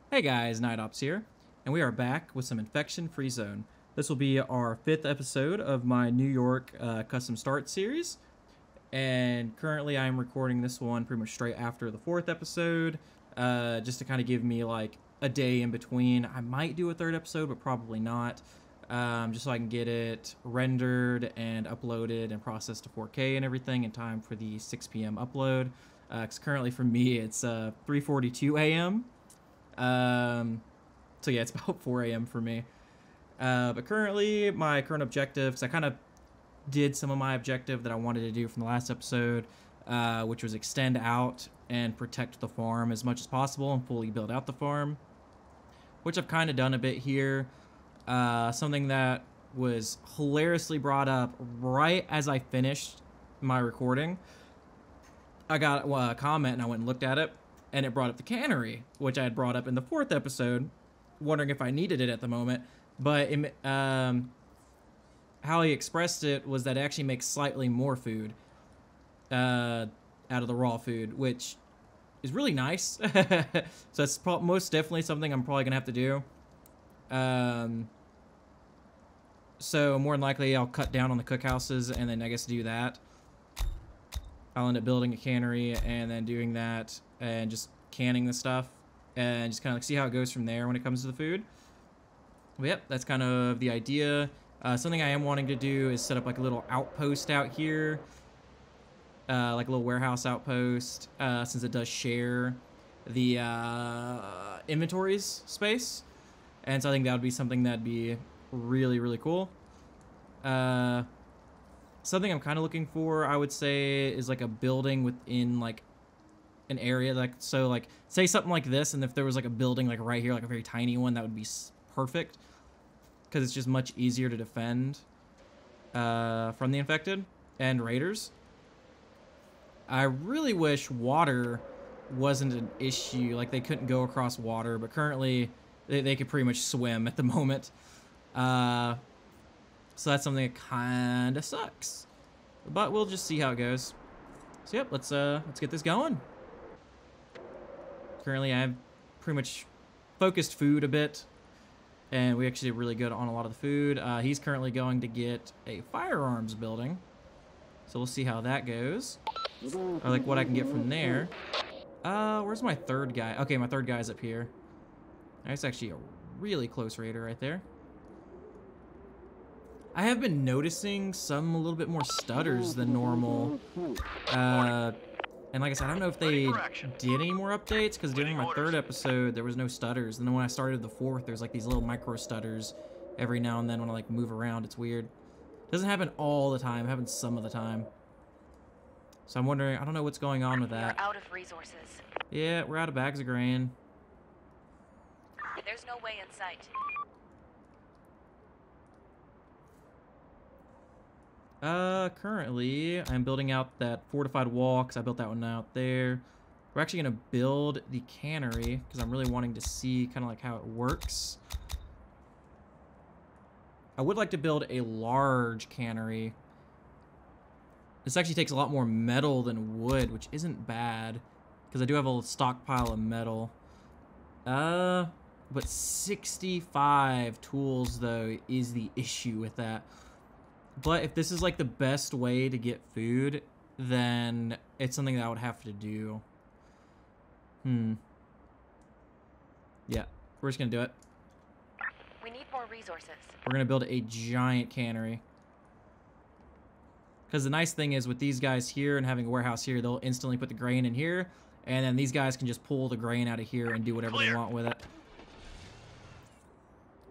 Hey guys, Night Ops here, and we are back with some Infection-Free Zone. This will be our 5th episode of my New York Custom Start series, and currently I'm recording this one pretty much straight after the 4th episode, just to kind of give me like a day in between. I might do a 3rd episode, but probably not, just so I can get it rendered and uploaded and processed to 4K and everything in time for the 6 p.m. upload, because currently for me it's 3:42 a.m., so yeah, it's about 4 a.m. for me. But currently, my current objective, because I kind of did some of my objective that I wanted to do from the last episode, which was extend out and protect the farm as much as possible and fully build out the farm, which I've kind of done a bit here. Something that was hilariously brought up right as I finished my recording. I got a comment and I went and looked at it, and it brought up the cannery, which I had brought up in the 4th episode, wondering if I needed it at the moment. But how he expressed it was that it actually makes slightly more food out of the raw food, which is really nice. So that's most definitely something I'm probably going to have to do. So more than likely I'll cut down on the cookhouses and then I guess do that. I'll end up building a cannery and then doing that and just canning the stuff and just kind of like see how it goes from there when it comes to the food. But yep, that's kind of the idea. Something I am wanting to do is set up like a little outpost out here, like a little warehouse outpost, since it does share the inventories space. And so I think that would be something that'd be really, really cool. Something I'm kind of looking for, I would say, is like a building within like an area, like, so like say something like this, and if there was like a building like right here, like a very tiny one, that would be perfect, because it's just much easier to defend from the infected and raiders. I really wish water wasn't an issue, like they couldn't go across water, but currently they could pretty much swim at the moment. So that's something that kind of sucks, but we'll just see how it goes. So yep, let's get this going. Currently, I've pretty much focused food a bit, and we actually did really good on a lot of the food. He's currently going to get a firearms building, so we'll see how that goes, or like what I can get from there. Where's my 3rd guy? Okay, my 3rd guy's up here. That's actually a really close raider right there. I have been noticing some a little bit more stutters than normal. And like I said, I don't know if they did any more updates, because during my 3rd episode, there was no stutters. And then when I started the 4th, there's like these little micro stutters every now and then when I like move around. It's weird. It doesn't happen all the time. It happens some of the time. So I'm wondering, I don't know what's going on with that. We're out of resources. Yeah, we're out of bags of grain. There's no way in sight. Currently, I'm building out that fortified wall, because I built that one out there. We're actually going to build the cannery, because I'm really wanting to see kind of like how it works. I would like to build a large cannery. This actually takes a lot more metal than wood, which isn't bad, because I do have a stockpile of metal. But 65 tools, though, is the issue with that. But if this is like the best way to get food, then it's something that I would have to do. Yeah, we're just gonna do it. We need more resources. We're gonna build a giant cannery. Because the nice thing is with these guys here and having a warehouse here, they'll instantly put the grain in here, and then these guys can just pull the grain out of here and do whatever they want with it.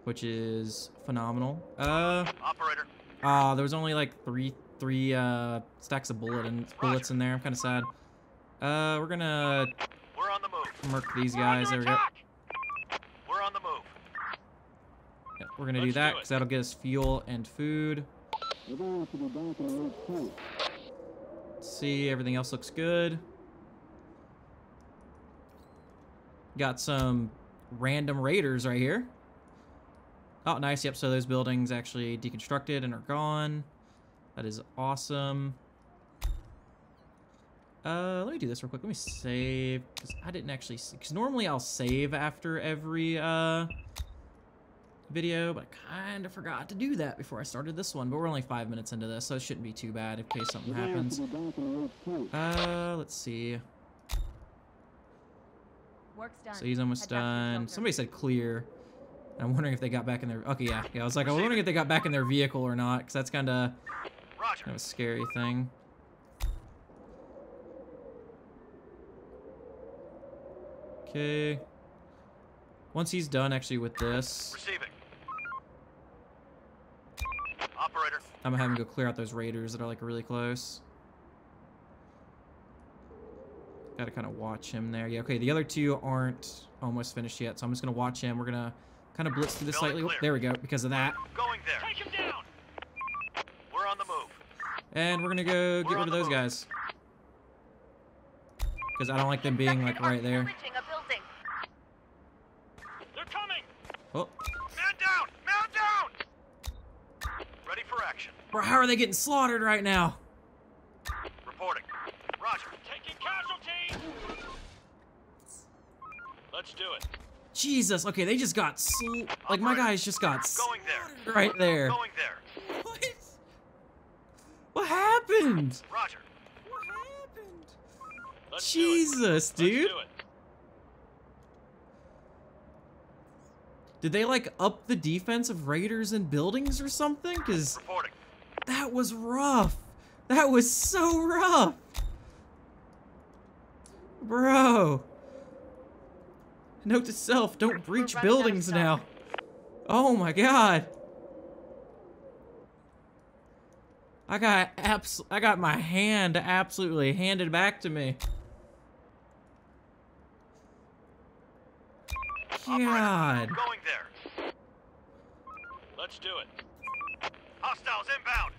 Which is phenomenal. Operator. There was only like three stacks of bullets in there. I'm kind of sad. We're gonna We're on the move. murk these guys. There we go. We're on the move. Yeah, we're gonna do that because that'll get us fuel and food. Let's see, everything else looks good. Got some random raiders right here. Oh, nice. Yep, so those buildings actually deconstructed and are gone. That is awesome. Let me do this real quick. Let me save, because I didn't actually see, because normally I'll save after every video, but I kind of forgot to do that before I started this one. But we're only 5 minutes into this, so it shouldn't be too bad in case something happens. Let's see. Work's done. So he's almost Head back to the done. shelter. Somebody said clear. I'm wondering if they got back in their, okay, yeah. I was like, I was wondering if they got back in their vehicle or not, because that's kind of a scary thing. Okay. Once he's done actually with this, Receiving. Operator. I'm gonna have him go clear out those raiders that are like really close. Gotta kind of watch him there. Yeah, okay, the other two aren't almost finished yet, so I'm just gonna watch him. We're gonna kind of blitz through this slightly. Oh, there we go, because of that. Going there. Take him down. We're on the move. And we're gonna go get rid of those guys. Because I don't like them being like right there. Pillaging a building. They're coming. Oh, Man down. Man down. Ready for action. bro, how are they getting slaughtered right now? Reporting. Roger. Taking casualties. Let's do it. Jesus, okay, they just got like my guys just got Going there. slaughtered right there. Going there. What? What happened? Roger. What happened? Let's Jesus, do it. dude. Let's do it. Did they like up the defense of raiders and buildings or something? Because Reporting. that was rough. That was so rough. Bro. Note to self, don't breach running out of buildings stock. now. Oh my god. I got my hand absolutely handed back to me. God. Going there. Let's do it. Hostiles inbound.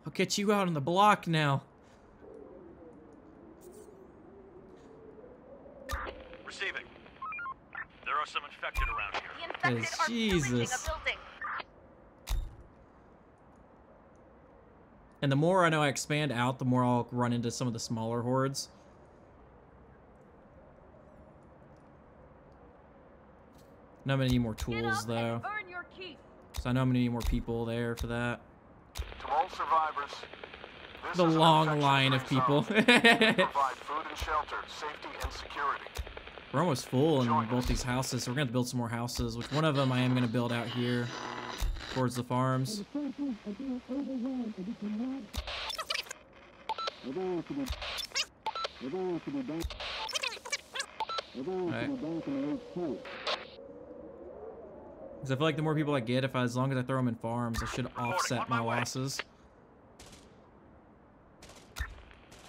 I'll get you out on the block now. Receiving. There are some infected around here. The infected Yes, are pillaging Jesus. a building. And the more I know I expand out, the more I'll run into some of the smaller hordes. Now I'm gonna need more Get tools up though. and earn your keep. So I know I'm gonna need more people there for that. To all survivors, this The is an long infection-free line of people. zone. We provide food and shelter, safety and security. We're almost full in both these houses, so we're gonna have to build some more houses, which one of them I am gonna build out here towards the farms. Alright. Because I feel like the more people I get, as long as I throw them in farms, I should offset my losses.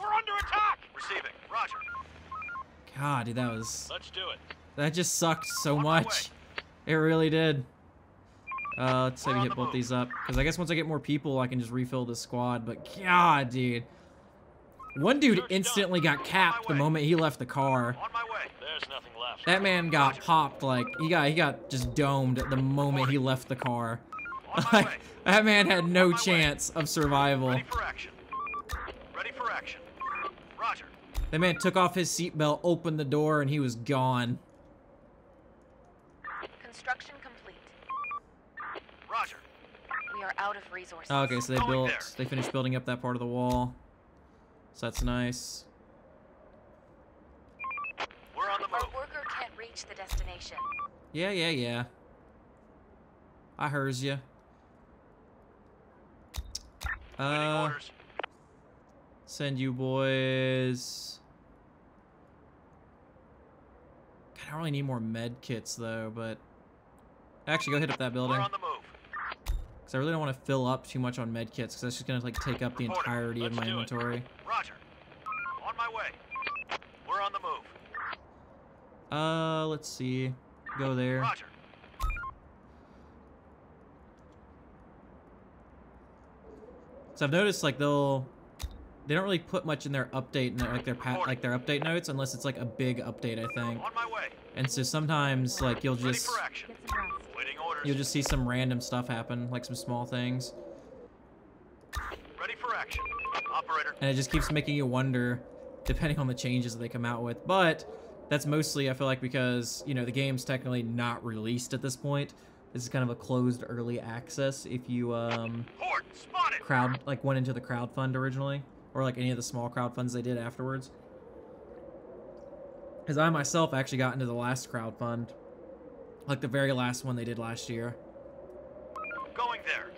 We're under attack. Receiving. Roger. God, dude, Let's do it. that just sucked so On my much. It really did. Let's say We're we on hit the both move. these up. Because I guess once I get more people, I can just refill this squad. But God, dude. One dude Search instantly done. got capped the way. moment he left the car. On my way. There's nothing left. That man got popped, like, he got just domed the moment he left the car. On my Like, way. that man had no On my way. chance of survival. Ready for action. Ready for action. Roger. That man took off his seatbelt, opened the door, and he was gone. Construction complete. Roger. We are out of resources. Okay, so Going there. they finished building up that part of the wall. So that's nice. We're on the Our move. worker can't reach the destination. Yeah. I hears ya. Any orders? Send you boys. God, I don't really need more med kits though, but actually go hit up that building. We're on the move. Because I really don't want to fill up too much on med kits, because that's just gonna like take up the Reporting. entirety of Let's my do it. inventory. Roger. On my way. We're on the move. Let's see. Go there. Roger. So I've noticed like they don't really put much in their update like their update notes unless it's like a big update, I think. On my way. And so sometimes like you'll Ready just for action. Get some rest. Waiting orders. you'll just see some random stuff happen, like some small things. Ready for action. Operator. And it just keeps making you wonder, depending on the changes that they come out with. But that's mostly, I feel like, because, you know, the game's technically not released at this point. This is kind of a closed early access if you Horde, spotted! went into the crowdfund originally, or like any of the small crowdfunds they did afterwards. Because I myself actually got into the last crowdfund, like the very last one they did last year. Going there.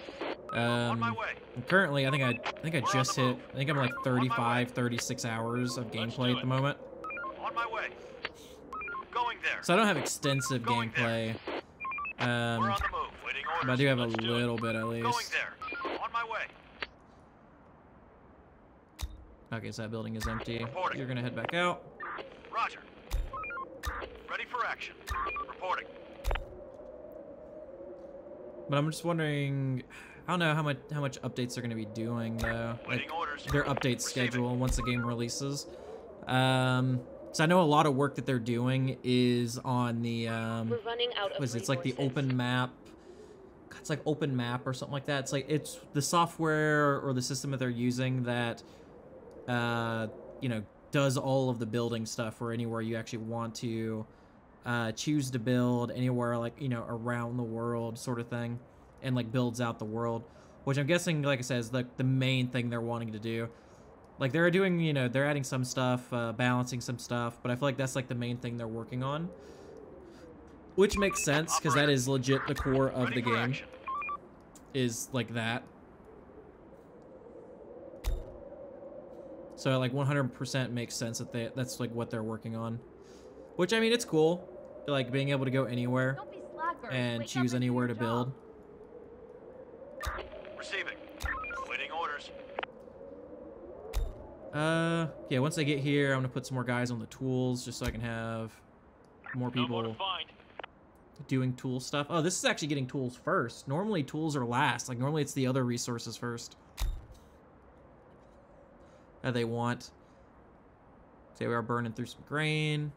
On my way. And currently, I think I just hit. I think I'm like 35, 36 hours of gameplay at the moment. On my way. Going there. So I don't have extensive gameplay. We're on the move. Waiting orders. But I do have a Let's do little it. bit at least. Going there. On my way. Okay, so that building is empty. Reporting. You're gonna head back out. Roger. Ready for action. Reporting. But I'm just wondering, I don't know how much updates they're gonna be doing though. Like Waiting orders. their update Receiving. schedule once the game releases. So I know a lot of work that they're doing is on the We're running out of what is it? It's like the resources. open map. It's like open map or something like that. It's like it's the software or the system that they're using that you know, does all of the building stuff for anywhere you actually want to choose to build, anywhere, like, you know, around the world sort of thing, and like builds out the world, which I'm guessing, like I said, is like the main thing they're wanting to do. Like they're doing, you know, they're adding some stuff, balancing some stuff, but I feel like that's like the main thing they're working on, which makes sense because that is legit the core of Ready the for game, action. is like that. So like 100% makes sense that that's like what they're working on, which I mean, it's cool, like being able to go anywhere Don't be slackers. and Wake up choose and do anywhere your to build. job. Receiving. Waiting orders. Yeah, once I get here, I'm gonna put some more guys on the tools just so I can have more No more to people find. doing tool stuff. Oh, this is actually getting tools first. Normally tools are last. Like normally it's the other resources first that they want. So we are burning through some grain.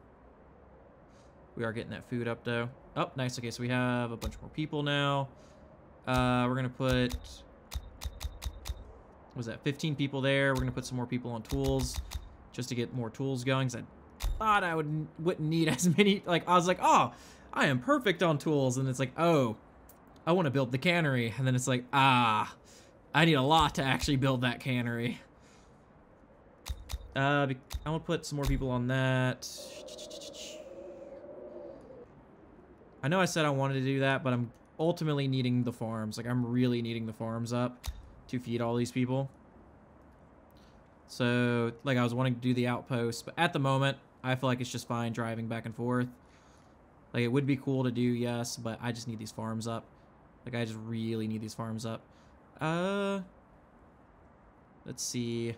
We are getting that food up though. Oh, nice. Okay, so we have a bunch more people now. We're gonna put, what was that, 15 people there. We're gonna put some more people on tools just to get more tools going, because I thought I wouldn't need as many. Like I was like, oh, I am perfect on tools, and it's like, oh, I want to build the cannery, and then it's like, ah, I need a lot to actually build that cannery. I'm gonna put some more people on that. I know I said I wanted to do that, but I'm ultimately needing the farms. Like I'm really needing the farms up to feed all these people. So like I was wanting to do the outpost, but at the moment I feel like it's just fine driving back and forth. Like it would be cool to do, yes, but I just need these farms up. Like I just really need these farms up. Let's see. Here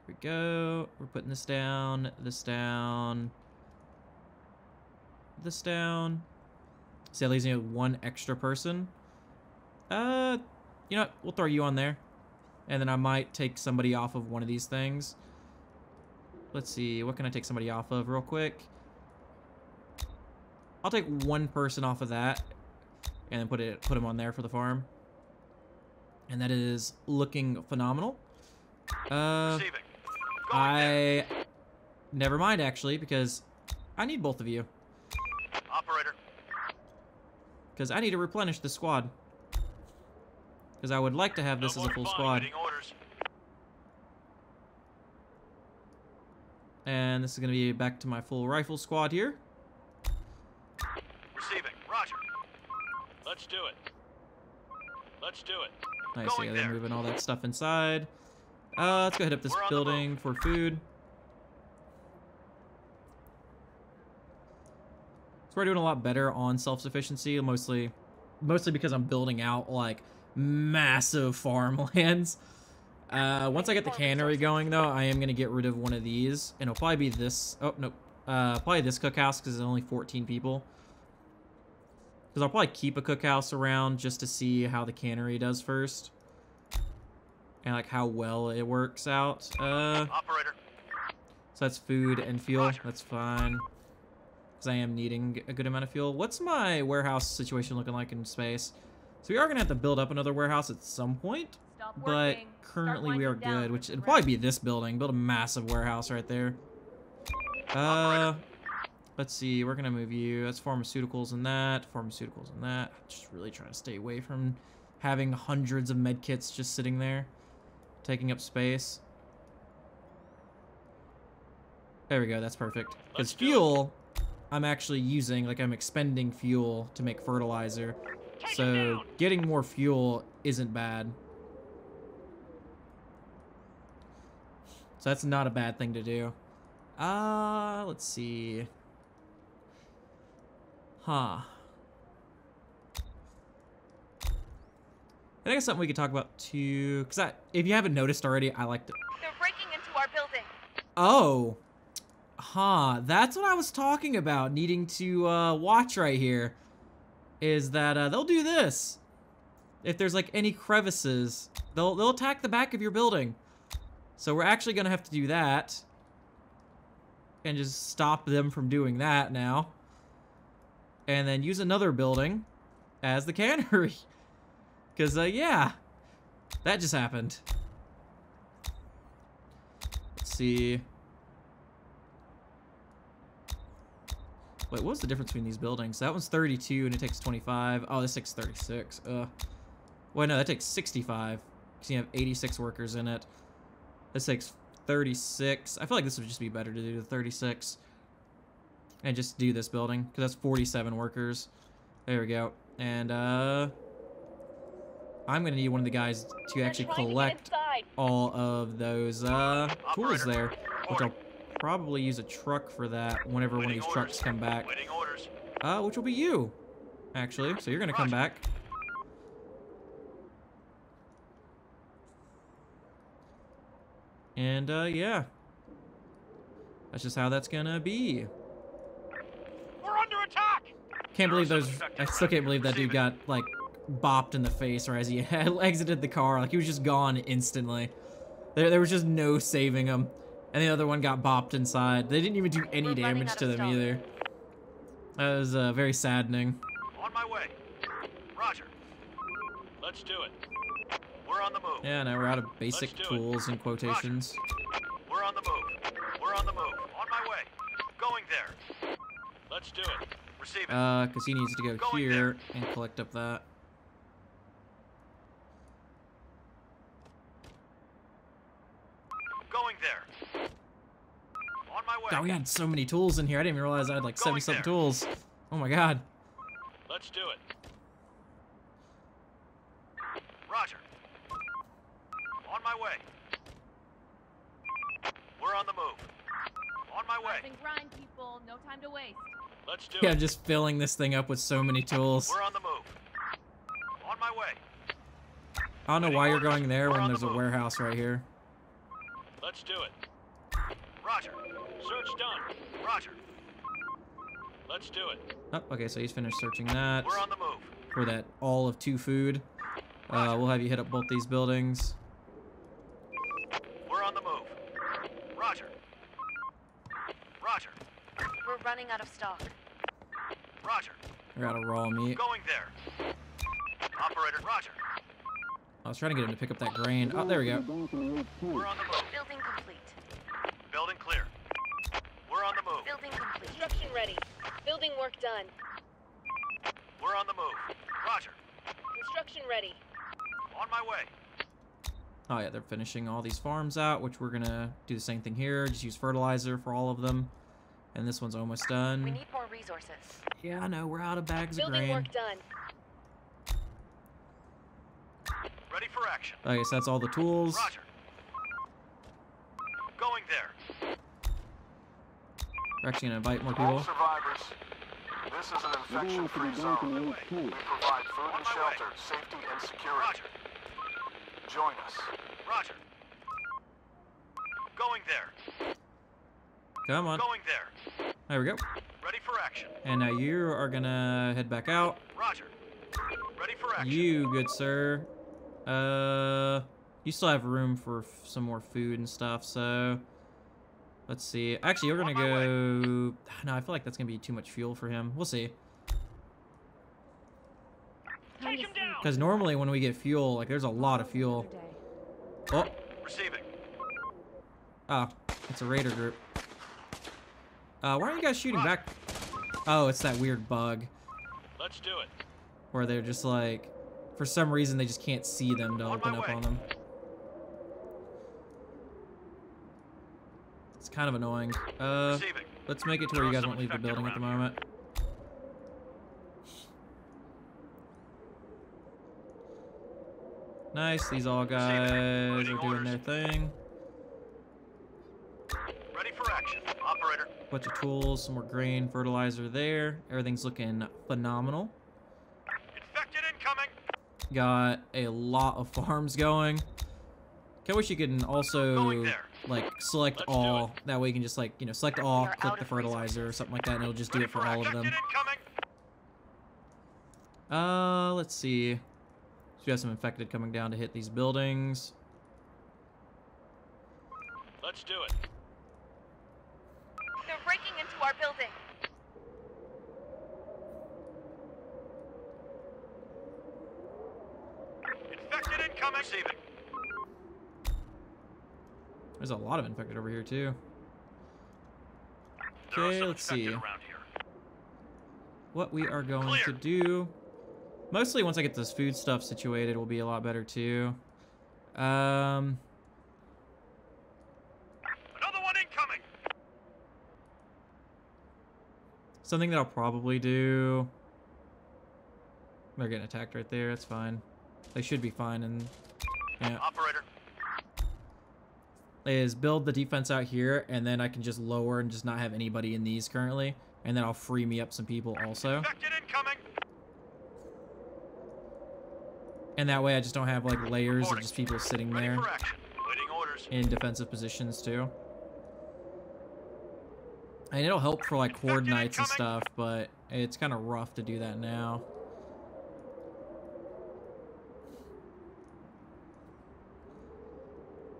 we go. We're putting this down, this down, this down. See, that leaves me with one extra person. You know what? We'll throw you on there. And then I might take somebody off of one of these things. Let's see. What can I take somebody off of real quick? I'll take one person off of that. And then put him on there for the farm. And that is looking phenomenal. Receiving. Going there. Never mind, actually, because I need both of you. Operator. Because I need to replenish the squad. Because I would like to have this No as a more to full find. squad. Waiting orders. And this is going to be back to my full rifle squad here. Receiving. Roger. Let's do it. Let's do it. Nice, Going yeah, they're there. moving all that stuff inside. Let's go hit up this We're on the building for food. So we're doing a lot better on self-sufficiency, mostly because I'm building out like massive farmlands. Once I get the cannery going though, I am gonna get rid of one of these, and it'll probably be this. Oh no, probably this cookhouse because there's only 14 people. Because I'll probably keep a cookhouse around just to see how the cannery does first. And like how well it works out. Operator. So that's food and fuel. Roger. That's fine. Because I am needing a good amount of fuel. What's my warehouse situation looking like in space? So we are going to have to build up another warehouse at some point. Stop but working. Start currently we are winding down good, for which some it'll probably rest. be this building. Build a massive warehouse right there. Let's see. We're gonna move you. That's pharmaceuticals and that. Pharmaceuticals and that. Just really trying to stay away from having hundreds of med kits just sitting there, taking up space. There we go. That's perfect. Because fuel, I'm actually using, like I'm expending fuel to make fertilizer. So getting more fuel isn't bad. So that's not a bad thing to do. Let's see. Huh. I think it's something we could talk about too. Because if you haven't noticed already, I like to... They're breaking into our building. Oh. Huh. That's what I was talking about, needing to watch right here. Is that they'll do this. If there's like any crevices, they'll attack the back of your building. So we're actually going to have to do that. And just stop them from doing that now. And then use another building as the cannery. Because, yeah. That just happened. Let's see. Wait, what was the difference between these buildings? That one's 32 and it takes 25. Oh, this takes 36. Wait, no, that takes 65. Because you have 86 workers in it. This takes 36. I feel like this would just be better to do the 36. And just do this building. Because that's 47 workers. There we go. And, I'm going to need one of the guys to actually collect all of those, tools there. Which I'll probably use a truck for that whenever one of these trucks come back. Which will be you, actually. So you're going to come back. And, yeah. That's just how that's gonna be. We're under attack! Can't believe those... I still can't believe that dude got, like, bopped in the face right as he exited the car. Like, he was just gone instantly. There was just no saving him. And the other one got bopped inside. They didn't even do any damage to them either. That was, very saddening. On my way. Roger. Let's do it. We're on the move. Yeah, now we're out of basic tools in quotations. We're on the move. We're on the move. On my way. Going there. Let's do it. Receive it. Because he needs to go Going here there. and collect up that. Going there. On my way. God, we had so many tools in here. I didn't even realize I had like Going 70-something there. tools. Oh my god. Let's do it. Roger. On my way. We're on the move. On my way. Rise and grind, people. No time to waste. Let's do Yeah, it. I'm just filling this thing up with so many tools. We're on the move. On my way. I don't know why you're going there We're when on the there's a move. warehouse right here. Let's do it. Roger. Search done. Roger. Let's do it. Oh, okay, so he's finished searching that We're on the move. for that all of 2 food. We'll have you hit up both these buildings. We're on the move. Roger. Roger. We're running out of stock. Roger. We're out of raw meat. Going there. Operator. Roger. I was trying to get him to pick up that grain. Oh, there we go. We're on the move. Building complete. Building clear. We're on the move. Building complete. Construction ready. Building work done. We're on the move. Roger. Construction ready. On my way. Oh yeah, they're finishing all these farms out, which we're gonna do the same thing here. Just use fertilizer for all of them. And this one's almost done. We need more resources. Yeah, I know, we're out of bags of Building grain. work done. Ready for action. Okay, so that's all the tools. Roger. Going there. We're actually gonna invite more All people. survivors, this is an infection-free zone. We provide food and shelter, safety and security. Roger. Join us. Roger. Going there. Come on. Going there. There we go. Ready for action. And now you are gonna head back out. Roger. Ready for action. You, good sir. You still have room for some more food and stuff, so... Let's see. Actually, you're gonna go... No, I feel like that's gonna be too much fuel for him. We'll see. Take him down. Because normally when we get fuel, like, there's a lot of fuel. Oh. Receiving. Oh, it's a raider group. Why aren't you guys shooting back? Oh, it's that weird bug Let's do it. where they're just like, for some reason they just can't see them to On open my up way. on them. It's kind of annoying. Receiving. Let's make it to where you guys won't leave the building at the moment. Nice, these all guys are doing their thing. Ready for action. Operator. Bunch of tools, some more grain, fertilizer there. Everything's looking phenomenal. Infected incoming. Got a lot of farms going. I wish you could also Going there. like select Let's do all. That way you can just like, select all, We are click out the of fertilizer or something like that, and it'll just do Ready it for for all of action. them. Incoming. Let's see. So we have some infected coming down to hit these buildings. Let's do it. They're breaking into our building. Infected incoming. Receiving. There's a lot of infected over here too. There are Okay, some let's see infected around here. what we are going Clear. to do. Mostly once I get this food stuff situated will be a lot better too. Another one incoming. Something that I'll probably do. They're getting attacked right there. That's fine. They should be fine. And yeah, Operator. is build the defense out here, and then I can just lower and just not have anybody in these currently, and then I'll free me up some people also. Infected incoming. And that way I just don't have like layers of Reporting. just people sitting Ready there for action. Waiting orders. in defensive positions too. And it'll help for like horde nights and stuff, but it's kind of rough to do that now.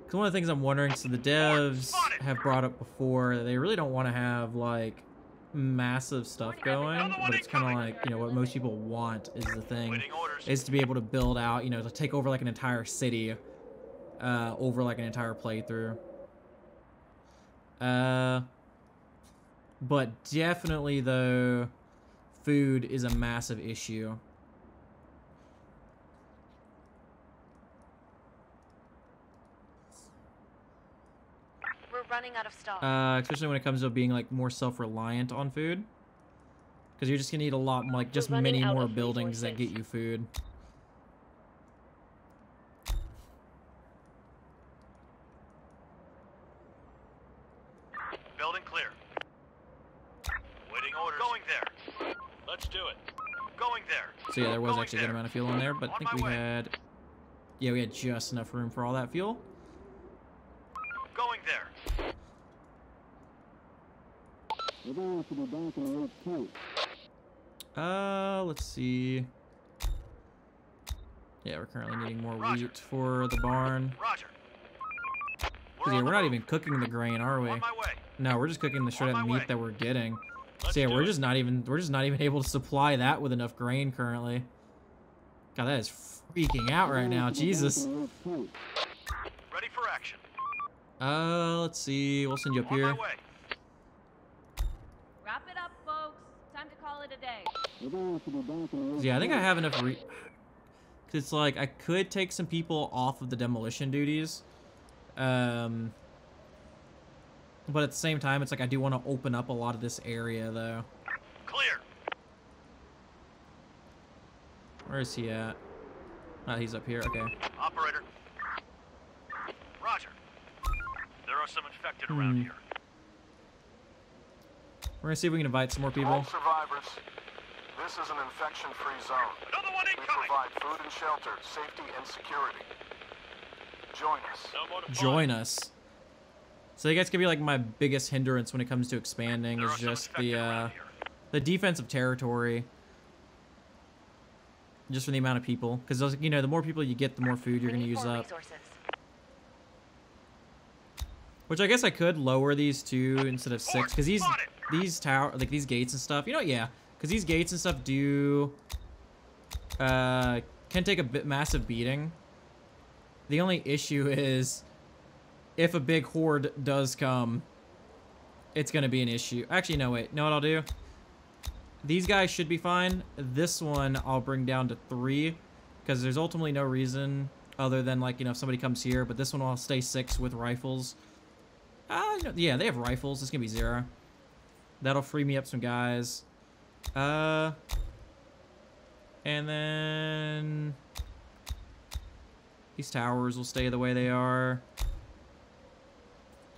Because one of the things I'm wondering, so the devs have brought up before that they really don't want to have like massive stuff going, but it's kind of like, what most people want is the thing, Waiting orders. is to be able to build out, to take over like an entire city, over like an entire playthrough. But definitely though, food is a massive issue. We're running out of stock. Especially when it comes to being like more self-reliant on food, because you're just gonna need a lot, like just We're running many out more of buildings that resources. get you food. Building clear. Waiting orders. Going there. Let's do it. Going there. So yeah, there was Going actually a good there. amount of fuel in there, but I On think my we way. had, yeah, we had just enough room for all that fuel. Going there. Let's see. Yeah, we're currently needing more Roger. wheat for the barn. Roger. Cause yeah, we're not even cooking the grain, are we? On my way. No, we're just cooking the straight On up my meat way. that we're getting. Let's So yeah, do we're it. just not even able to supply that with enough grain currently. God, that is freaking out right now. Jesus. Ready for action. Let's see. We'll send you up On here. my way. Wrap it up, folks. Time to call it a day. Yeah, I think I have enough. Cause it's like I could take some people off of the demolition duties, but at the same time, it's like I do want to open up a lot of this area though. Clear. Where is he at? Oh, he's up here. Okay. Operator. Roger. There are some infected around here. We're gonna see if we can invite some more people. All survivors, this is an infection-free zone. Another one We incoming. provide food and shelter, safety and security. Join us. No more to find. Join us. So you guys could be like my biggest hindrance when it comes to expanding There is are some just infected around here. the defensive territory. Just for the amount of people, because the more people you get, the more food you're We gonna need use more up. resources. Which I guess I could lower these to instead of 6, because these Spotted. these gates and stuff. Yeah, because these gates and stuff do can take a massive beating. The only issue is if a big horde does come, it's going to be an issue. Actually, no, wait. Know what I'll do? These guys should be fine. This one I'll bring down to 3 because there's ultimately no reason other than, like, you know, if somebody comes here. But this one will stay 6 with rifles. You know, yeah, they have rifles. It's going to be 0. That'll free me up some guys. And then these towers will stay the way they are.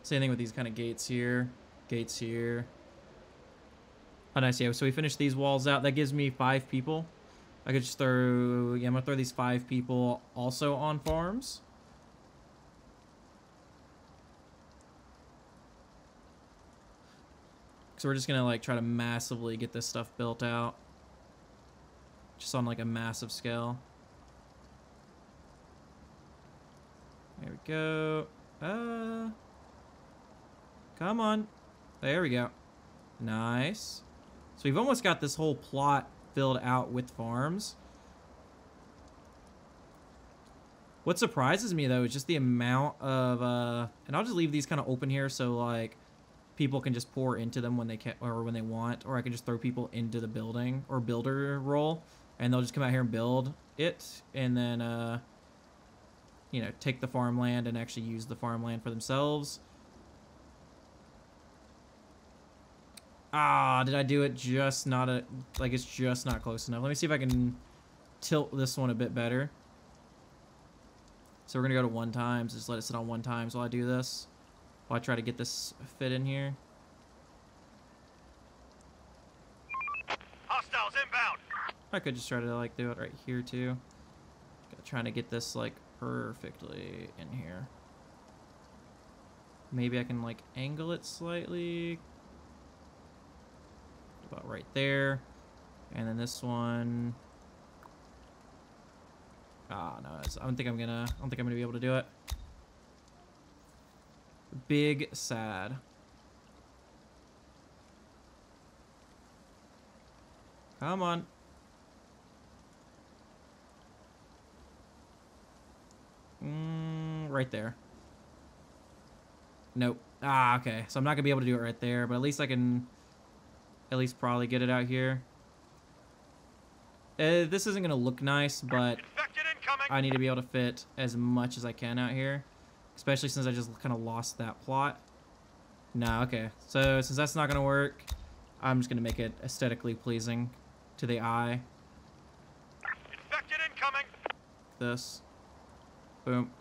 Same thing with these kind of gates here. Gates here. Oh, nice. Yeah, so we finished these walls out. That gives me 5 people. I could just throw... Yeah, I'm going to throw these 5 people also on farms. So we're just going to, like, try to massively get this stuff built out. Just on, like, a massive scale. There we go. Come on. There we go. Nice. So we've almost got this whole plot filled out with farms. What surprises me, though, is just the amount of... and I'll just leave these kind of open here so, like, people can just pour into them when they can, or when they want. Or I can just throw people into the building or builder role. And they'll just come out here and build it. And then, you know, take the farmland and actually use the farmland for themselves. Ah, did I do it just not a... Like, it's just not close enough. Let me see if I can tilt this one a bit better. So we're going to go to 1 times. Just let it sit on 1 times while I do this. While I try to get this fit in here. Hostiles inbound. I could just try to, like, do it right here, too. Trying to get this, like, perfectly in here. Maybe I can, like, angle it slightly. About right there. And then this one. Ah, no, I don't think I'm gonna be able to do it. Big sad. Come on. Right there. Nope. Ah, okay. So I'm not gonna be able to do it right there, but at least I can at least probably get it out here. This isn't gonna look nice, but I need to be able to fit as much as I can out here. Especially since I just kind of lost that plot. No, okay. So since that's not gonna work, I'm just gonna make it aesthetically pleasing to the eye. Infected incoming. This. Boom.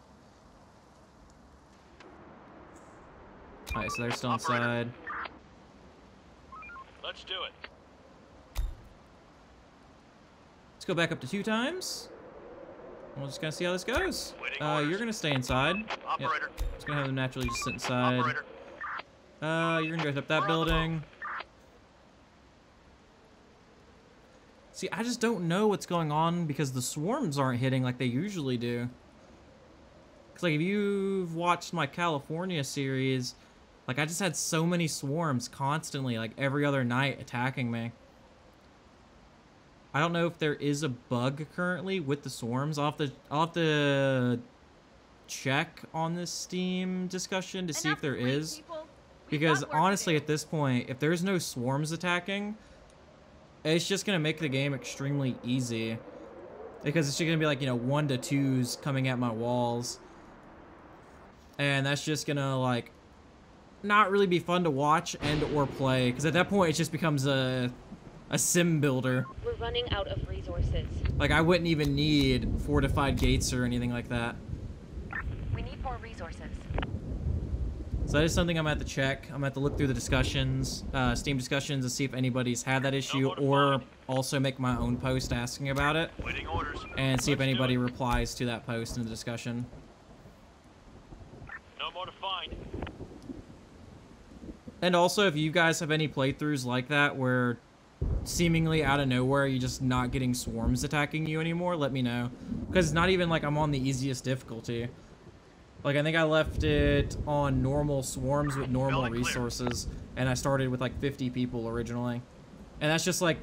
Alright, so they're still inside. Let's do it. Let's go back up to 2 times. We'll just kind of see how this goes. You're gonna stay inside. Operator. Yep. Just gonna have them naturally just sit inside. Operator. You're gonna go up that building. See, I just don't know what's going on because the swarms aren't hitting like they usually do. Cause like if you've watched my California series, like I just had so many swarms constantly, like every other night attacking me. I don't know if there is a bug currently with the swarms. I'll have to check on this Steam discussion to see if there is. Because honestly, at this point, if there's no swarms attacking, it's just going to make the game extremely easy. Because it's just going to be like, you know, 1 to 2s coming at my walls. And that's just going to, like, not really be fun to watch and or play. Because at that point, it just becomes a sim builder. We're running out of resources. Like, I wouldn't even need fortified gates or anything like that. We need more resources. So that is something I'm going to have to check. I'm going to have to look through the discussions, Steam discussions, to see if anybody's had that issue, or also make my own post asking about it. Waiting orders. And see if anybody replies to that post in the discussion. No more to find. And also, if you guys have any playthroughs like that where seemingly out of nowhere you're just not getting swarms attacking you anymore, let me know. Because it's not even like I'm on the easiest difficulty. Like, I think I left it on normal swarms with normal resources, and I started with like 50 people originally. And that's just like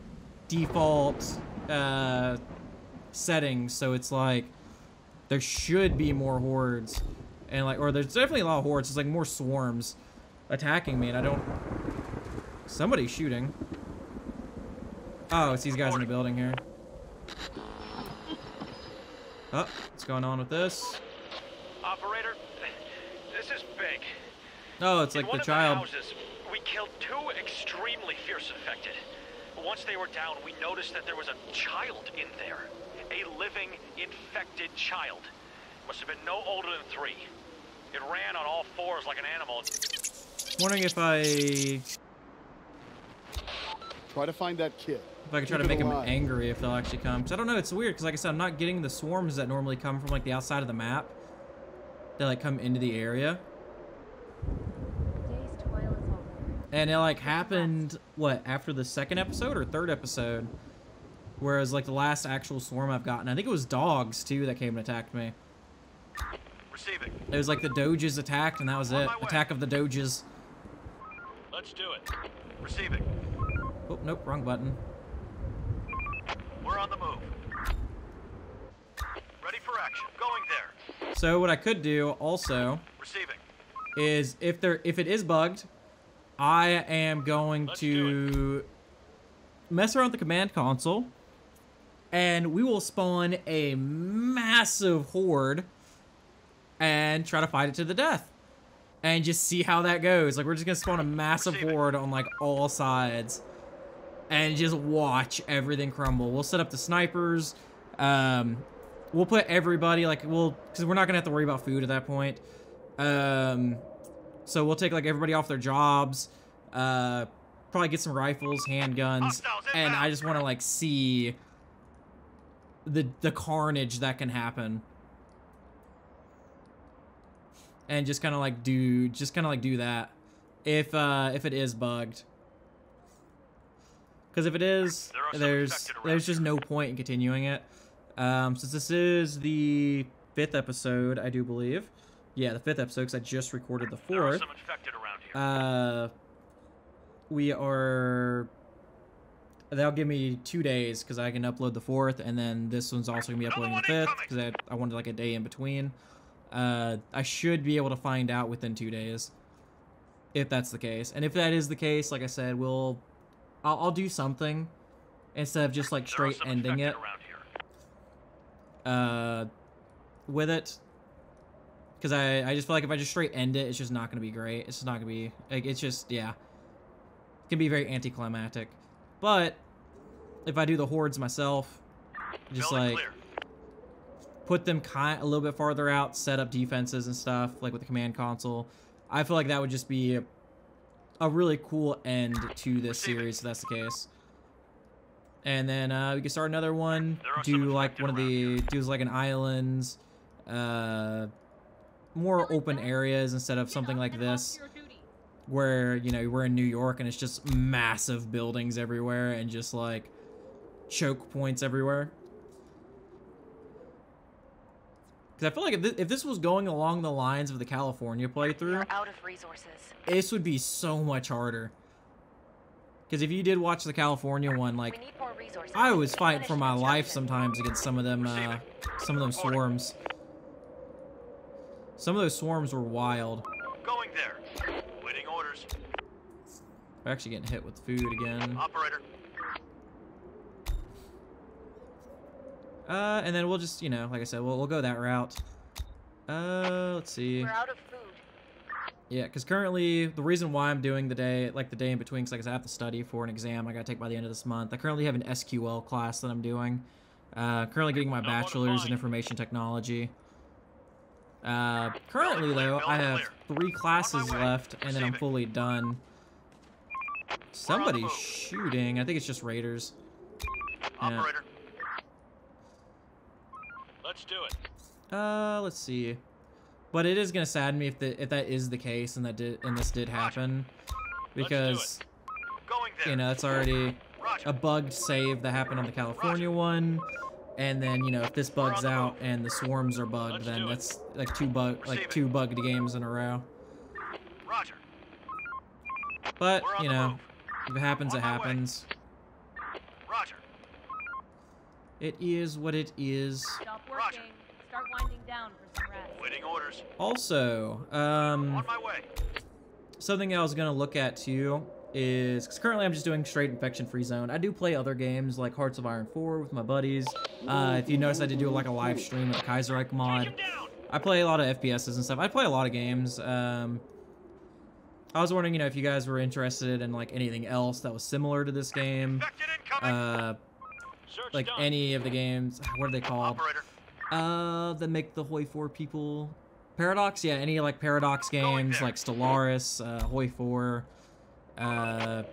default settings, so it's like there should be more hordes. And like, or there's definitely a lot of hordes. It's like more swarms attacking me, and I don't... Somebody's shooting. Oh, it's these guys in the building here. Oh, what's going on with this? Operator, this is big. Oh, it's In like one the of child. houses, we killed 2 extremely fierce infected. Once they were down, we noticed that there was a child in there. A living, infected child. Must have been no older than 3. It ran on all 4s like an animal. Wondering if I Try to find that kid. could try to make them angry if they'll actually come. Cause I don't know, it's weird because like I said, I'm not getting the swarms that normally come from like the outside of the map. They like come into the area. Day's toil is over. And it like happened, what, after the 2nd episode or 3rd episode? Whereas like the last actual swarm I've gotten, I think it was dogs too that came and attacked me. Receiving. It was like the Doges attacked and that was On it. my way. Attack of the Doges. Let's do it. Receiving. Oh, nope, wrong button. We're on the move. Ready for action. Going there. So what I could do also Receiving. is if it is bugged, I am going Let's to mess around with the command console, and we will spawn a massive horde and try to fight it to the death, and just see how that goes. Like we're just gonna spawn a massive Receiving. horde on like all sides, and just watch everything crumble. We'll set up the snipers. We'll put everybody like because we're not gonna have to worry about food at that point. So we'll take like everybody off their jobs, probably get some rifles, handguns, Hostiles and inbound. I just want to like see the carnage that can happen, and just kind of like do that if it is bugged. Because if it is, There are some there's infected around just no point in continuing it. Since this is the 5th episode, I do believe. Yeah, the 5th episode, because I just recorded the There are 4th. some infected around here. We are... That'll give me 2 days, because I can upload the 4th, and then this one's also going to be uploading the 5th, because I wanted like a day in between. I should be able to find out within 2 days, if that's the case. And if that is the case, like I said, I'll do something, instead of just like There are straight some ending it. infected around here. With it, because I just feel like if I just straight end it, it's just not gonna be great. It's just not gonna be like, it's just, yeah, it can be very anticlimactic. But if I do the hordes myself, just Building like clear. put them a little bit farther out, set up defenses and stuff like with the command console, I feel like that would just be a really cool end to this series if that's the case. And then we can start another one, There are do some like infected one of the, do like an islands, more open areas instead of something like this, where, you know, we're in New York and it's just massive buildings everywhere and just like choke points everywhere. Because I feel like if this was going along the lines of the California playthrough, We're out of resources. this would be so much harder. Because if you did watch the California one, We like, need more resources. I was fighting Finish for my life construction. sometimes against some of them swarms. Some of those swarms were wild. Going there. Waiting orders. We're actually getting hit with food again. Operator. And then we'll just, you know, like I said, we'll go that route. Let's see. We're out of food. Yeah, because currently, the reason why I'm doing the day in between, because like I said, I have to study for an exam I got to take by the end of this month. I currently have an SQL class that I'm doing. Currently getting my bachelor's in information technology. Currently, though, I have 3 classes left, and then I'm fully done. Somebody's shooting. I think it's just raiders. Yeah. Operator. Let's do it. Let's see. But it is gonna sadden me if that is the case and this did happen, because Going there. you know it's already Roger. a bugged save that happened on the California one, and then you know if this bugs out and the swarms are bugged, then that's like two bugged games in a row. Roger. But We're on you the know, move. if it happens, On it my way. happens. Roger. It is what it is. Stop Roger. working. Start winding down for some rest. Waiting orders. Also, On my way. something I was gonna look at too is, because currently I'm just doing straight infection-free zone. I do play other games like Hearts of Iron 4 with my buddies. If you notice, I did do like a live stream with the Kaiserreich mod. I play a lot of FPSs and stuff. I play a lot of games. I was wondering, you know, if you guys were interested in like anything else that was similar to this game. Like any of the games. What are they called? Operator. That make the Hoi 4 people. Paradox? Yeah, any like Paradox games like Stellaris, Hoi 4. I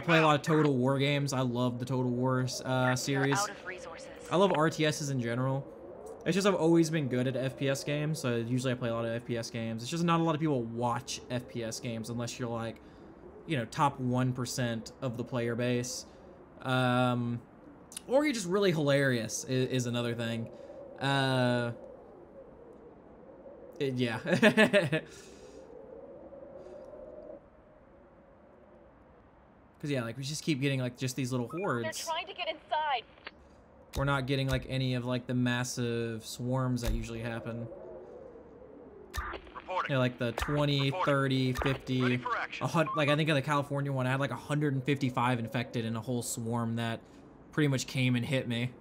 play a lot of Total War games. I love the Total War series. Out of resources. I love RTSs in general. It's just I've always been good at FPS games, so usually I play a lot of FPS games. It's just not a lot of people watch FPS games unless you're like, you know, top 1% of the player base. Or you're just really hilarious is another thing. Yeah. Because, yeah, like, we just keep getting, like, just these little hordes. They're trying to get inside. We're not getting, like, any of, like, the massive swarms that usually happen. Reporting. You know, like, the 20, 30, 50... Like, I think in the California one, I had, like, 155 infected in a whole swarm that pretty much came and hit me.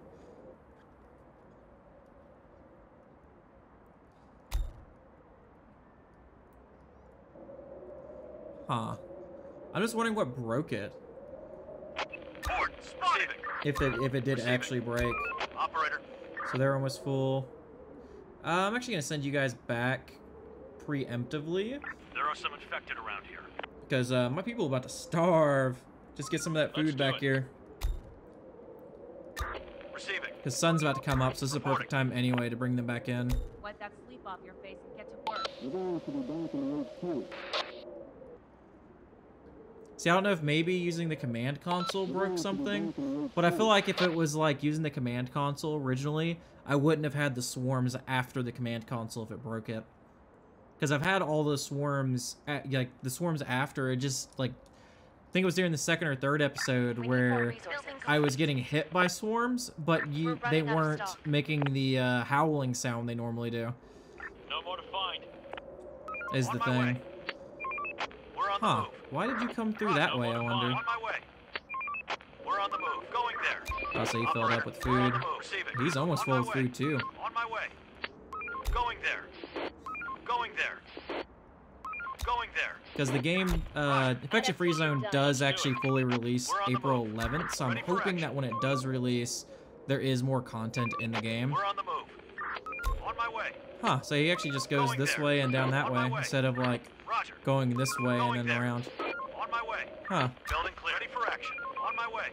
Huh. I'm just wondering what broke it. Port spotted. If it did actually break. Operator. So they're almost full. I'm actually gonna send you guys back preemptively There are some infected around here. because my people are about to starve. Just get some of that Let's food do back it. here. Receiving. Because sun's about to come up, so this is a perfect time anyway to bring them back in. Wipe that sleep off your face and get to work. See, I don't know if maybe using the command console broke something, but I feel like if it was like using the command console originally, I wouldn't have had the swarms after the command console if it broke it. Because I've had all the swarms, like the swarms after, it just like, I think it was during the second or third episode where I was getting hit by swarms, but they weren't making the howling sound they normally do. No more to find. Is the thing. We're on the Huh. move. Why did you come through that way, I wonder? On my way. We're on the move. Going there. Oh, so he filled up with We're on food. the move. Receiving. He's almost On full my of way. food, too. On my way. Going there. Going there. Going there. Because the game, Infection Free Zone does actually fully release April 11th, so I'm hoping that when it does release, there is more content in the game. We're on the move. On my way. Huh, so he actually just goes this way and down that way, instead of, like, Roger. going this way and Going then there. around. On my way. Huh. Building clear. Ready for action. On my way.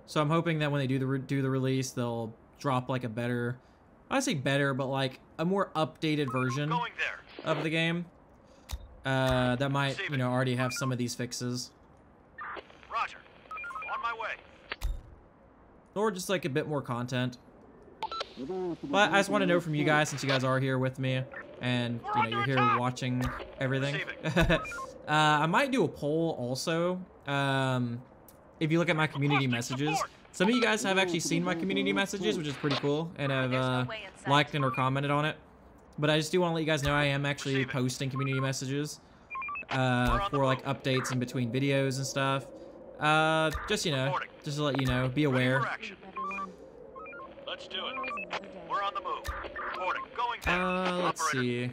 So I'm hoping that when they do the release, they'll drop, like, a better... I say better, but, like, a more updated version Going there. of the game. That might, you know, already have some of these fixes. Roger. On my way. Or just, like, a bit more content. But I just want to know from you guys, since you guys are here with me, and, you know, you're here watching everything. I might do a poll also. If you look at my community messages, some of you guys have actually seen my community messages, which is pretty cool, and have liked and or commented on it. But I just do want to let you guys know I am actually posting community messages for, like, updates in between videos and stuff. Just, you know, just to let you know, be aware. Everyone. Let's do it. Another day. We're on the move. Reporting. Going there. Let's Operator. see.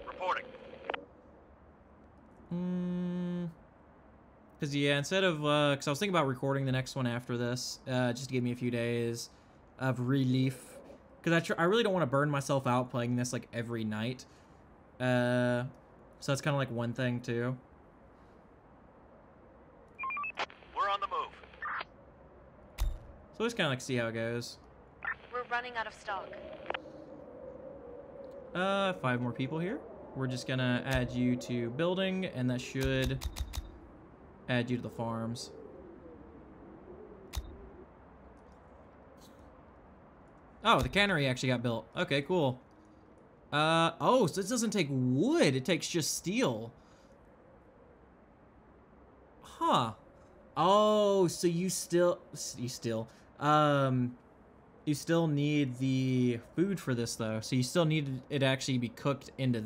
Reporting. Because, yeah, instead of, because I was thinking about recording the next one after this, just to give me a few days of relief. Because I really don't want to burn myself out playing this, like, every night. So that's kind of, like, one thing, too. We're on the move. So just kind of, like, see how it goes. We're running out of stock. 5 more people here. We're just gonna add you to building, and that should add you to the farms. Oh, the cannery actually got built. Okay, cool. Oh, so this doesn't take wood, it takes just steel. Huh. Oh, so you still, You still need the food for this though, so you still need it to actually be cooked into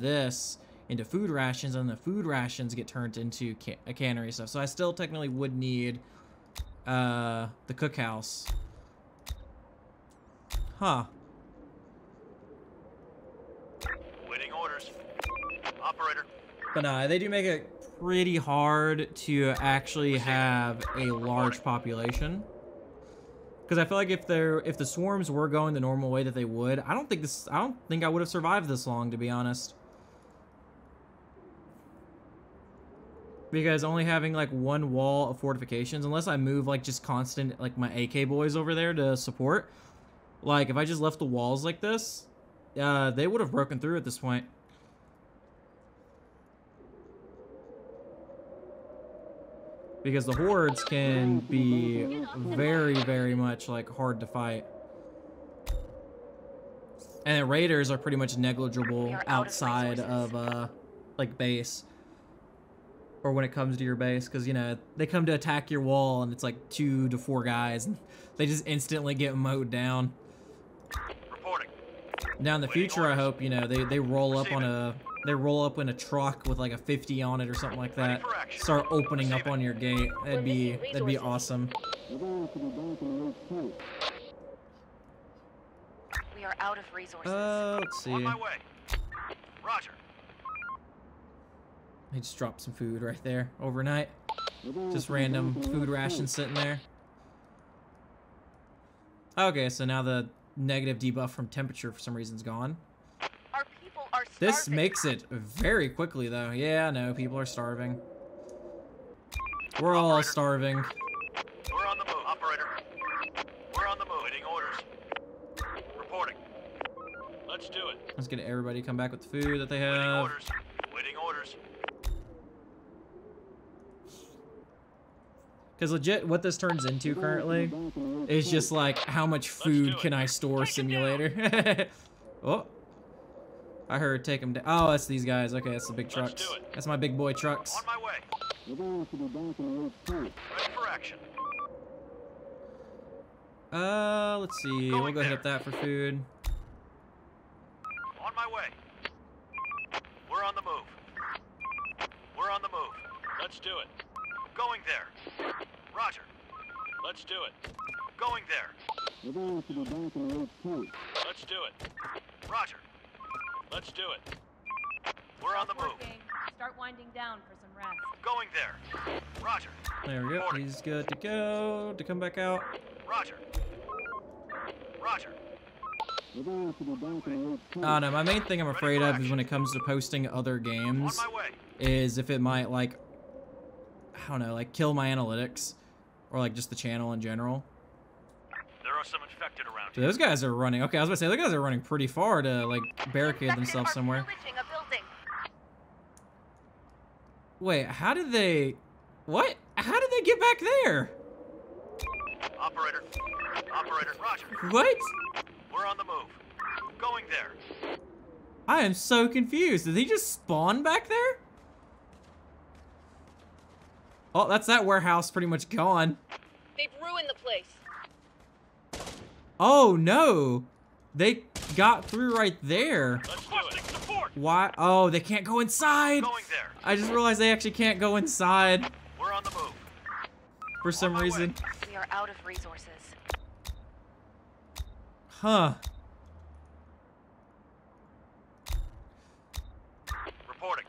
food rations, and the food rations get turned into a cannery stuff. So I still technically would need the cookhouse. Huh. Waiting orders. Operator. But they do make it pretty hard to actually have a large population. Because I feel like if the swarms were going the normal way that they would, I don't think I would have survived this long, to be honest. Because only having like one wall of fortifications, unless I move like just constant like my AK boys over there to support, like if I just left the walls like this, they would have broken through at this point. Because the hordes can be very, very much like hard to fight. And the raiders are pretty much negligible outside of like base. Or when it comes to your base, because you know, they come to attack your wall and it's like 2 to 4 guys and they just instantly get mowed down. Reporting. Now in the future, I hope, you know, they roll up on in a truck with like a 50 on it or something like that. Start opening up on your gate. That'd be awesome. We are out of resources. Let's see. On my way. Roger. I just dropped some food right there overnight. Just random food rations sitting there. Okay, so now the negative debuff from temperature for some reason is gone. Our people are starving. This makes it very quickly though. Yeah, no, people are starving. We're all starving. We're on the move, operator. We're on the move. Waiting orders. Reporting. Let's do it. Let's get everybody to come back with the food that they Waiting have. orders. Waiting orders. Because legit, what this turns into currently is just like, how much food can I store simulator? Oh. I heard take them down. Oh, that's these guys. Okay, that's the big trucks. That's my big boy trucks. On my way. Ready for action. Let's see. We'll go hit up that for food. On my way. We're on the move. We're on the move. Let's do it. Going there. Roger. Let's do it. Going there. Let's do it. Roger. Let's do it. We're on the move. Start winding down for some rest. Going there. Roger. There we go. He's good to go. To come back out. Roger. Roger. Oh no, my main thing I'm afraid of is when it comes to posting other games, On my way. is if it might like, I don't know, like kill my analytics, or like just the channel in general. There are some infected around Dude, those guys are running. Okay, I was gonna say those guys are running pretty far to like barricade themselves somewhere. Pillaging a building. Wait, how did they? What? How did they get back there? Operator. Operator. Roger. What? We're on the move. Going there. I am so confused. Did he just spawn back there? Oh, that's that warehouse pretty much gone. They've ruined the place. Oh no, they got through right there. Let's do it. Support. Why? Oh, they can't go inside. Going there. I just realized they actually can't go inside We're on the move. for some my way. reason. We are out of resources. Huh. Reporting.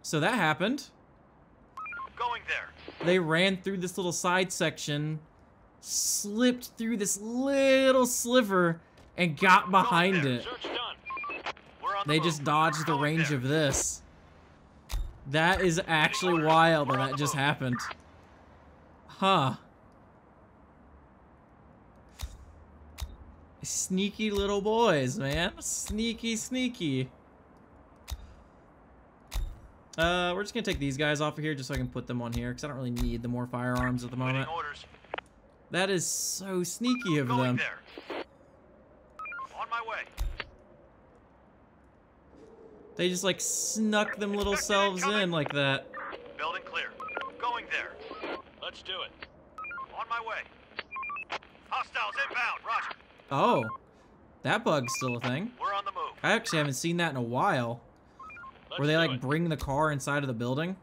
So that happened. Going there. They ran through this little side section, slipped through this little sliver, and got behind Going there. it. Search done. We're on the They move. just dodged the Going range there. of this. That is actually wild that that just happened. Huh. Sneaky little boys, man. Sneaky, sneaky. We're just gonna take these guys off of here just so I can put them on here, because I don't really need the more firearms at the Waiting moment. orders. That is so sneaky of Going them. there. On my way. They just like snuck them little selves in like that. Building clear. Going there. Let's do it. On my way. Hostiles inbound. Roger. Oh, that bug's still a thing. We're on the move. I actually haven't seen that in a while. Where they like bring the car inside of the building.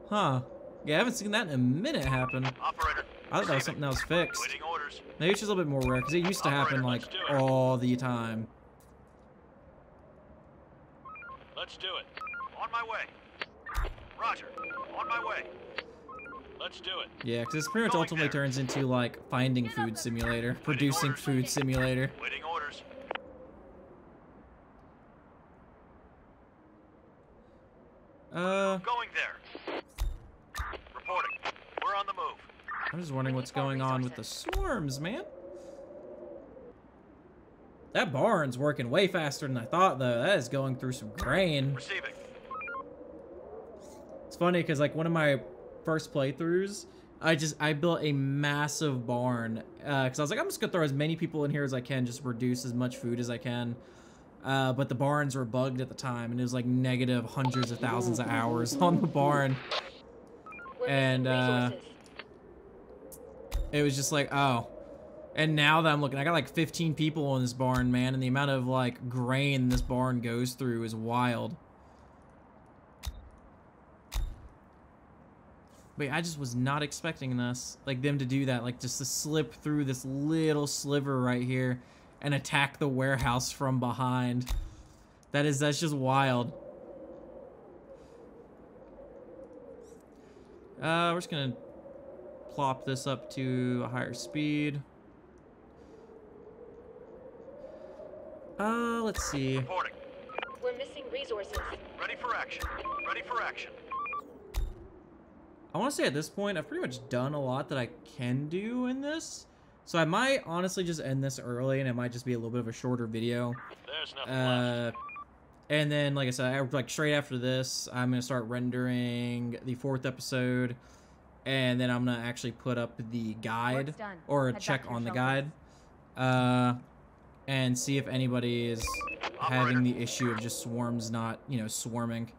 Huh. Yeah, I haven't seen that in a minute happen. Operator. I thought that was something that was fixed. Waiting orders. Maybe it's just a little bit more rare, because it used to happen like all the time. Let's do it. On my way. Roger. On my way. Let's do it. Yeah, because this pretty much ultimately turns into like finding food simulator, producing food simulator. Waiting orders. Going there. Reporting. We're on the move. I'm just wondering what's going on with the swarms, man. That barn's working way faster than I thought, though. That is going through some grain. Receiving. It's funny because like one of my first playthroughs, I built a massive barn because I was like, I'm just gonna throw as many people in here as I can, just reduce as much food as I can. But the barns were bugged at the time, and it was like negative hundreds of thousands of hours on the barn, and it was just like, oh. And now that I'm looking, I got like 15 people in this barn, man, and the amount of like grain this barn goes through is wild. Wait, I just was not expecting this, like them to do that, like just to slip through this little sliver right here and attack the warehouse from behind. That's just wild. We're just gonna plop this up to a higher speed. Let's see. Reporting. We're missing resources. Ready for action. Ready for action. I want to say at this point, I've pretty much done a lot that I can do in this. So I might honestly just end this early, and it might just be a little bit of a shorter video. There's nothing left. And then, like I said, like straight after this, I'm going to start rendering the 4th episode. And then I'm going to actually put up the guide, Work's done. or Head check back to on the your guide. And see if anybody is having the issue of just swarms not, you know, swarming.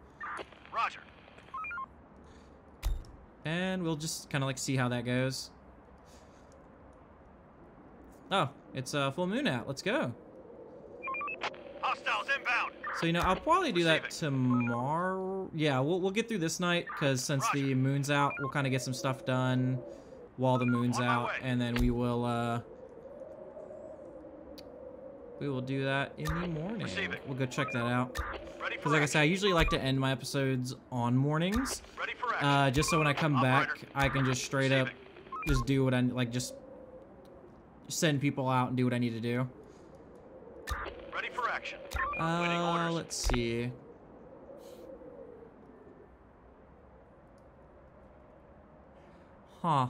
Roger. And we'll just kind of like see how that goes. Oh, it's a full moon out. Let's go. Hostiles inbound. So, you know, I'll probably do that tomorrow. Yeah, we'll get through this night, because since the moon's out, we'll kind of get some stuff done while the moon's out, and then we will do that in the morning. We'll go check that out. Because like I said, I usually like to end my episodes on mornings. Just so when I come back, I can just straight up just do what I, like, just send people out and do what I need to do. Ready for action. Let's see. Huh.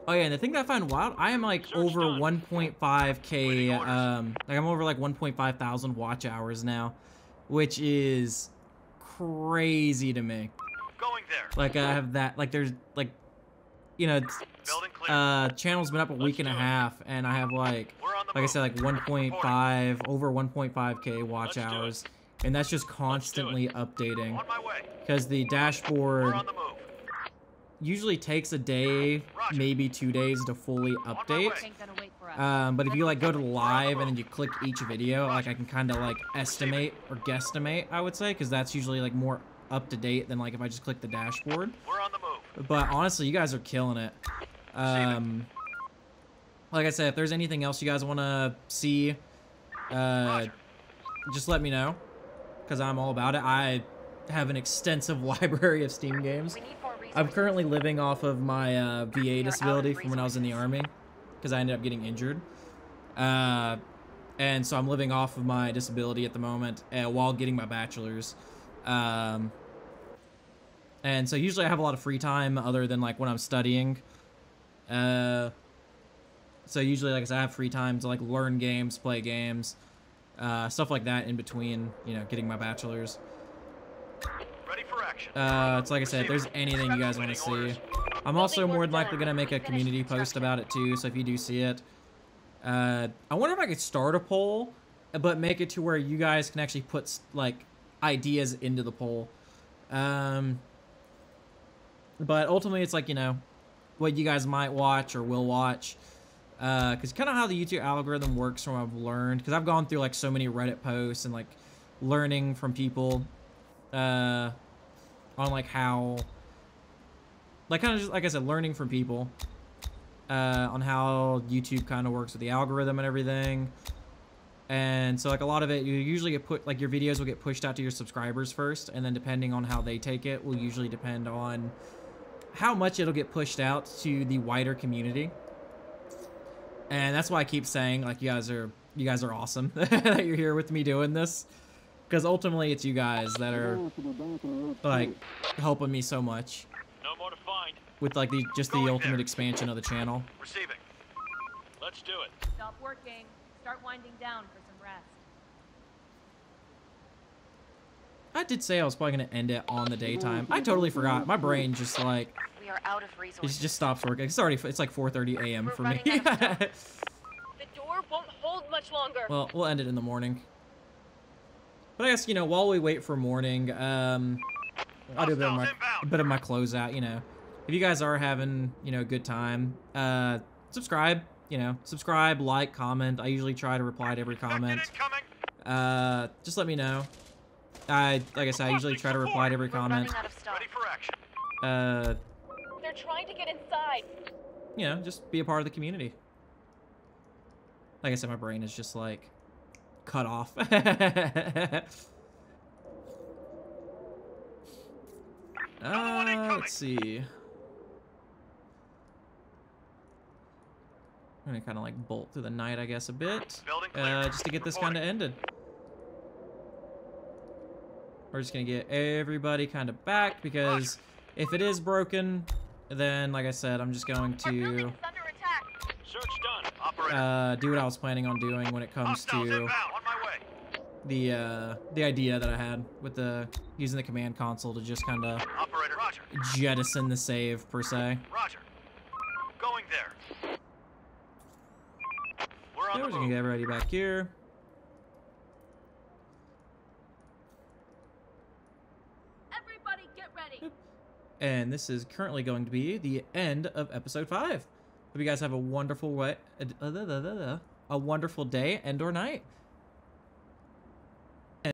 Oh yeah, and the thing that I find wild, I am like over 1.5k, like I'm over like 1.5 thousand watch hours now, which is crazy to me. Going there. Like I have that, like there's like, you know, channel's been up a week and a half, and I have like I said, like 1.5, over 1.5k watch hours, and that's just constantly updating, because the dashboard usually takes a day, maybe 2 days to fully update. But if you like go to live and then you click each video, like I can kind of like estimate or guesstimate, I would say, because that's usually like more up to date than like if I just click the dashboard. But honestly, you guys are killing it. Like I said, if there's anything else you guys want to see, just let me know, because I'm all about it. I have an extensive library of Steam games. I'm currently living off of my VA disability from when I was in the Army, because I ended up getting injured. And so I'm living off of my disability at the moment while getting my bachelor's. And so usually I have a lot of free time other than like when I'm studying. So usually, like I said, I have free time to like learn games, play games, stuff like that in between, you know, getting my bachelor's. It's like I said, if there's anything you guys want to see, I'm also more than likely going to make a community post about it too, so if you do see it. I wonder if I could start a poll, but make it to where you guys can actually put, like, ideas into the poll. But ultimately, it's like, you know, what you guys might watch or will watch. Because kind of how the YouTube algorithm works from what I've learned. Because I've gone through, like, so many Reddit posts and, like, learning from people on, like, how... Like, kind of just, like I said, learning from people on how YouTube kind of works with the algorithm and everything. And so, like, a lot of it, you usually get put, like, your videos will get pushed out to your subscribers first, and then depending on how they take it will usually depend on how much it'll get pushed out to the wider community. And that's why I keep saying, like, you guys are awesome that you're here with me doing this, because ultimately it's you guys that are, like, helping me so much. No more to find. With, like, just the ultimate expansion of the channel. Receiving. Let's do it. Stop working. Start winding down for some rest. I did say I was probably going to end it on the daytime. I totally forgot. My brain just, like... We are out of resources. It just stops working. It's like 4:30 a.m. for me. The door won't hold much longer. Well, we'll end it in the morning. But I guess, you know, while we wait for morning, I'll do a bit of my closeout, you know. If you guys are having, you know, a good time, subscribe, you know. Subscribe, like, comment. I usually try to reply to every comment. Just let me know. Like I said, I usually try to reply to every comment. Ready for action. They're trying to get inside. You know, just be a part of the community. Like I said, my brain is just, like, cut off. Let's see. I'm gonna kind of, like, bolt through the night, I guess, a bit. Just to get this kind of ended. We're just gonna get everybody kind of back, because if it is broken, then, like I said, I'm just going to Search done. Operator. do what I was planning on doing when it comes to the idea that I had with using the command console to just kind of jettison the save, per se. Roger. Going there. We're on We're just gonna get everybody back here. Everybody get ready. And this is currently going to be the end of episode 5. Hope you guys have a wonderful a wonderful day and or night.